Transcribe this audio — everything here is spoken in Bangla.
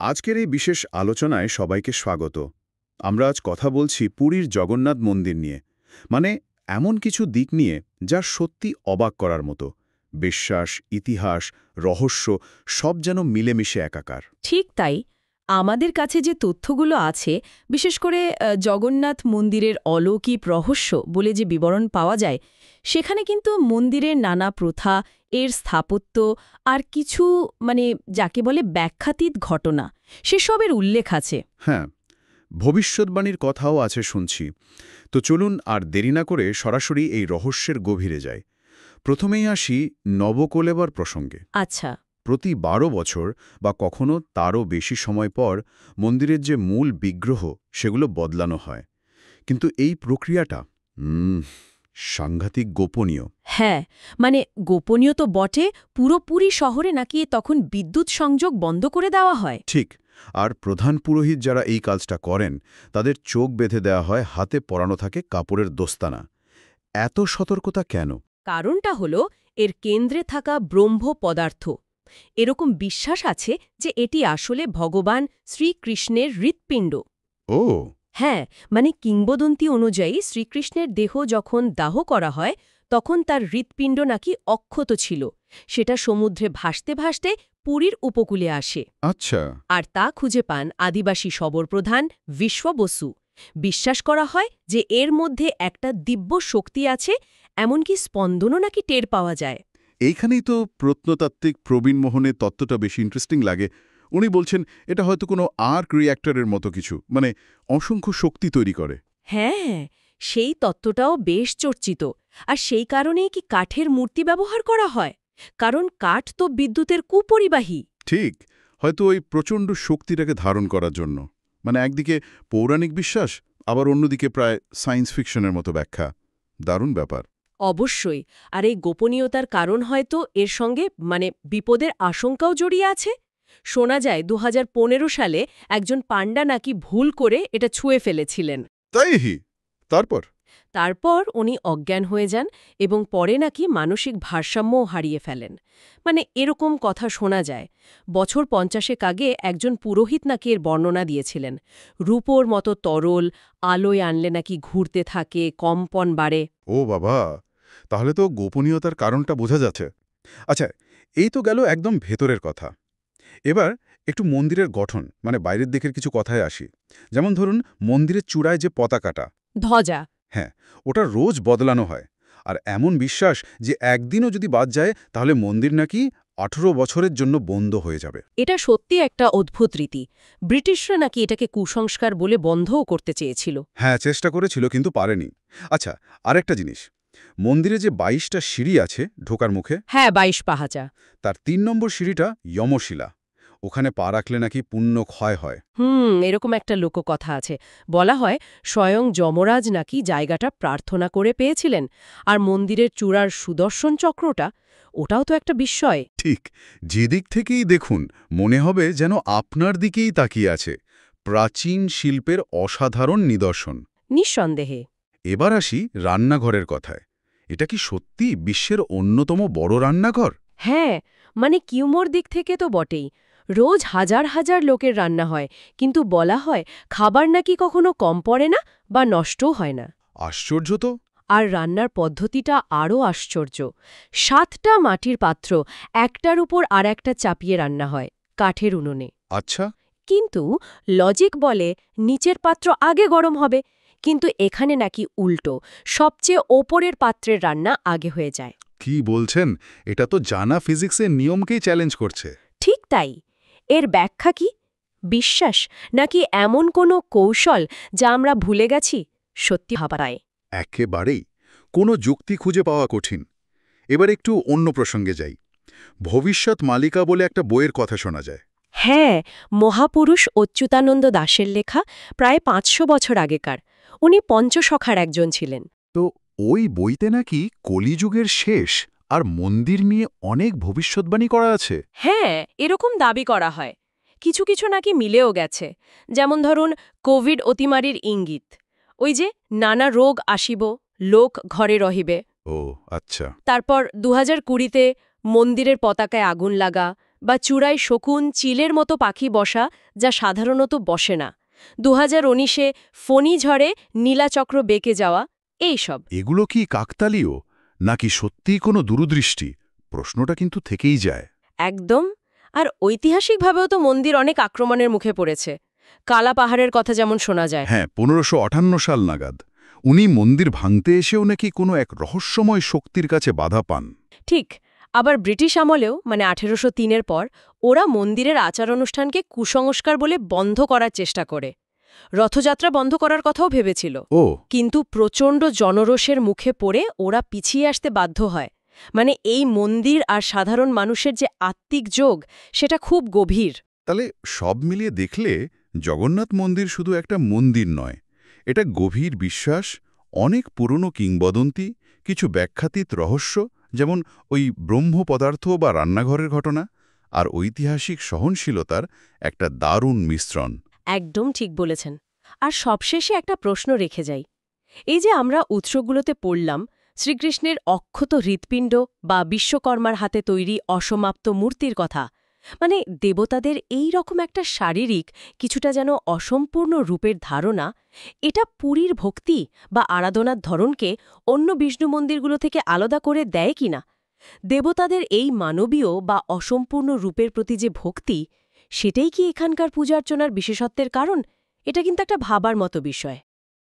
আজকের এই বিশেষ আলোচনায় সবাইকে স্বাগত। আমরা আজ কথা বলছি পুরীর জগন্নাথ মন্দির নিয়ে। মানে এমন কিছু দিক নিয়ে যা সত্যি অবাক করার মতো। বিশ্বাস, ইতিহাস, রহস্য সব যেন মিলেমিশে একাকার। ঠিক তাই। আমাদের কাছে যে তথ্যগুলো আছে, বিশেষ করে জগন্নাথ মন্দিরের অলৌকিক রহস্য বলে যে বিবরণ পাওয়া যায়, সেখানে কিন্তু মন্দিরের নানা প্রথা, এর স্থাপত্য আর কিছু যাকে বলে ব্যাখ্যাতীত ঘটনা, সেসবের উল্লেখ আছে। হ্যাঁ, ভবিষ্যৎবাণীর কথাও আছে শুনছি। তো চলুন আর দেরি না করে সরাসরি এই রহস্যের গভীরে যাই। প্রথমেই আসি নবকলেবর প্রসঙ্গে। আচ্ছা। প্রতি ১২ বছর বা কখনো তারও বেশি সময় পর মন্দিরের যে মূল বিগ্রহ সেগুলো বদলানো হয়। কিন্তু এই প্রক্রিয়াটা সাংঘাতিক গোপনীয়। হ্যাঁ, গোপনীয় তো বটে, পুরোপুরি শহরে নাকি তখন বিদ্যুৎ সংযোগ বন্ধ করে দেওয়া হয়। ঠিক। আর প্রধান পুরোহিত যারা এই কাজটা করেন তাদের চোখ বেঁধে দেওয়া হয়, হাতে পরানো থাকে কাপড়ের দস্তানা। এত সতর্কতা কেন? কারণটা হলো এর কেন্দ্রে থাকা ব্রহ্ম পদার্থ। এরকম বিশ্বাস আছে যে এটি আসলে ভগবান শ্রীকৃষ্ণের হৃৎপিণ্ড। ও, হ্যাঁ, কিংবদন্তি অনুযায়ী শ্রীকৃষ্ণের দেহ যখন দাহ করা হয় তখন তার হৃৎপিণ্ড নাকি অক্ষত ছিল। সেটা সমুদ্রে ভাসতে ভাসতে পুরীর উপকূলে আসে। আচ্ছা। আর তা খুঁজে পান আদিবাসী শবরপ্রধান বিশ্ববসু। বিশ্বাস করা হয় যে এর মধ্যে একটা দিব্য শক্তি আছে, এমনকি স্পন্দনও নাকি টের পাওয়া যায়। এইখানেই তো প্রত্নতাত্ত্বিক প্রবীণ মোহনের তত্ত্বটা বেশি ইন্টারেস্টিং লাগে। উনি বলছেন এটা হয়তো কোনো আর্ক রিঅ্যাক্টরের মতো কিছু, মানে অসংখ্য শক্তি তৈরি করে। হ্যাঁ, সেই তত্ত্বটাও বেশ চর্চিত। আর সেই কারণেই কি কাঠের মূর্তি ব্যবহার করা হয়? কারণ কাঠ তো বিদ্যুতের কুপরিবাহী। ঠিক, হয়তো ওই প্রচণ্ড শক্তিটাকে ধারণ করার জন্য। মানে একদিকে পৌরাণিক বিশ্বাস, আবার অন্যদিকে প্রায় সায়েন্স ফিকশনের মতো ব্যাখ্যা। দারুণ ব্যাপার। অবশ্যই। আর এই গোপনীয়তার কারণ হয়তো এর সঙ্গে বিপদের আশঙ্কাও জড়িয়ে আছে। শোনা যায় ২০১৫ সালে একজন পাণ্ডা নাকি ভুল করে এটা ছুঁয়ে ফেলেছিলেন। তাই? তারপর? তারপর উনি অজ্ঞান হয়ে যান এবং পরে নাকি মানসিক ভারসাম্যও হারিয়ে ফেলেন। এরকম কথা শোনা যায়। বছর ৫০ আগে একজন পুরোহিত নাকি এর বর্ণনা দিয়েছিলেন। রূপোর মতো তরল, আলোয় আনলে নাকি ঘুরতে থাকে, কম্পন বাড়ে। ও বাবা, তাহলে তো গোপনীয়তার কারণটা বোঝা যাচ্ছে। আচ্ছা, এই তো গেল একদম ভেতরের কথা। এবার একটু মন্দিরের গঠন, মানে বাইরের দিকের কিছু কথায় আসি। যেমন ধরুন, মন্দিরের চূড়ায় যে পতাকাটা, ধ্বজা। হ্যাঁ, ওটা রোজ বদলানো হয়। আর এমন বিশ্বাস যে একদিনও যদি বাদ যায় তাহলে মন্দির নাকি ১৮ বছরের জন্য বন্ধ হয়ে যাবে। এটা সত্যি একটা অদ্ভুত রীতি। ব্রিটিশরা নাকি এটাকে কুসংস্কার বলে বন্ধও করতে চেয়েছিল। হ্যাঁ, চেষ্টা করেছিল কিন্তু পারেনি। আচ্ছা, আরেকটা জিনিস, মন্দিরে যে ২২টা সিঁড়ি আছে ঢোকার মুখে, হ্যাঁ, ২২ পাহাচা। তার ৩ নম্বর সিঁড়িটা যমশিলা। ওখানে পা রাখলে নাকি পুণ্য ক্ষয় হয়। এরকম একটা লোককথা আছে। বলা হয় স্বয়ং যমরাজ নাকি জায়গাটা প্রার্থনা করে পেয়েছিলেন। আর মন্দিরের চূড়ার সুদর্শন চক্রটা, ওটাও তো একটা বিস্ময়। ঠিক, যেদিক থেকেই দেখুন মনে হবে যেন আপনার দিকেই তাকিয়ে আছে। প্রাচীন শিল্পের অসাধারণ নিদর্শন। নিঃসন্দেহে। এবার আসি রান্নাঘরের কথায়। এটা কি সত্যি বিশ্বের অন্যতম বড় রান্নাঘর? হ্যাঁ, কিউমোর দিক থেকে তো বটেই। রোজ হাজার হাজার লোকের রান্না হয়, কিন্তু বলা হয় খাবার নাকি কখনো কম পড়ে না বা নষ্টও হয় না। আশ্চর্য তো। আর রান্নার পদ্ধতিটা আরও আশ্চর্য। ৭টা মাটির পাত্র একটার উপর আর একটা চাপিয়ে রান্না হয়, কাঠের উনুনে। আচ্ছা। কিন্তু লজিক বলে নিচের পাত্র আগে গরম হবে, কিন্তু এখানে নাকি উল্টো, সবচেয়ে ওপরের পাত্রের রান্না আগে হয়ে যায়। কি বলছেন? এটা তো জানা ফিজিক্সের নিয়মকেই চ্যালেঞ্জ করছে। ঠিক তাই। এর ব্যাখ্যা কি? বিশ্বাস, নাকি এমন কোনো কৌশল যা আমরা ভুলে গেছি? সত্যি ভাবায়। একেবারেই। কোনো যুক্তি খুঁজে পাওয়া কঠিন। এবার একটু অন্য প্রসঙ্গে যাই। ভবিষ্যৎ মালিকা বলে একটা বইয়ের কথা শোনা যায়। হ্যাঁ, মহাপুরুষ অচ্যুতানন্দ দাশের লেখা, প্রায় ৫০০ বছর আগেকার। উনি পঞ্চসখার একজন ছিলেন। তো ওই বইতে নাকি কলিযুগের শেষ আর মন্দির নিয়ে অনেক ভবিষ্যৎবাণী করা আছে। হ্যাঁ, এরকম দাবি করা হয়। কিছু কিছু নাকি মিলেও গেছে। যেমন ধরুন, কোভিড অতিমারির ইঙ্গিত। ওই যে নানা রোগ আসিব, লোক ঘরে রহিবে। ও আচ্ছা। তারপর ২০২০তে মন্দিরের পতাকায় আগুন লাগা, বা চূড়ায় শকুন চিলের মতো পাখি বসা, যা সাধারণত বসে না। 2019-এ ফণী ঝড়ে নীলাচক্র বেঁকে যাওয়া, এইসব। এগুলো কি কাকতালীয় নাকি সত্যিই কোনো দূরদৃষ্টি? প্রশ্নটা কিন্তু থেকেই যায়। একদম। আর ঐতিহাসিকভাবেও তো মন্দির অনেক আক্রমণের মুখে পড়েছে। কালা পাহাড়ের কথা যেমন শোনা যায়। হ্যাঁ, 1558 সাল নাগাদ উনি মন্দির ভাঙতে এসেও নাকি কোনো এক রহস্যময় শক্তির কাছে বাধা পান। ঠিক। আবার ব্রিটিশ আমলেও, মানে 1803-এর পর, ওরা মন্দিরের আচার অনুষ্ঠানকে কুসংস্কার বলে বন্ধ করার চেষ্টা করে। রথযাত্রা বন্ধ করার কথাও ভেবেছিল। ও, কিন্তু প্রচণ্ড জনরোষের মুখে পড়ে ওরা পিছিয়ে আসতে বাধ্য হয়। মানে এই মন্দির আর সাধারণ মানুষের যে আত্মিক যোগ, সেটা খুব গভীর। তাহলে সব মিলিয়ে দেখলে জগন্নাথ মন্দির শুধু একটা মন্দির নয়, এটা গভীর বিশ্বাস, অনেক পুরনো কিংবদন্তি, কিছু ব্যাখ্যাতীত রহস্য, যেমন ওই ব্রহ্ম পদার্থ বা রান্নাঘরের ঘটনা, আর ঐতিহাসিক সহনশীলতার একটা দারুণ মিশ্রণ। একদম ঠিক বলেছেন। আর সবশেষে একটা প্রশ্ন রেখে যাই। এই যে আমরা উৎসগুলোতে পড়লাম শ্রীকৃষ্ণের অক্ষত হৃৎপিণ্ড বা বিশ্বকর্মার হাতে তৈরি অসমাপ্ত মূর্তির কথা, মানে দেবতাদের এই রকম একটা শারীরিক, কিছুটা যেন অসম্পূর্ণ রূপের ধারণা, এটা পুরীর ভক্তি বা আরাধনার ধরনকে অন্য বিষ্ণু মন্দিরগুলো থেকে আলাদা করে দেয় কিনা? দেবতাদের এই মানবীয় বা অসম্পূর্ণ রূপের প্রতি যে ভক্তি, সেটাই কি এখানকার পূজার্চনার বিশেষত্বের কারণ? এটা কিন্তু একটা ভাবার মতো বিষয়।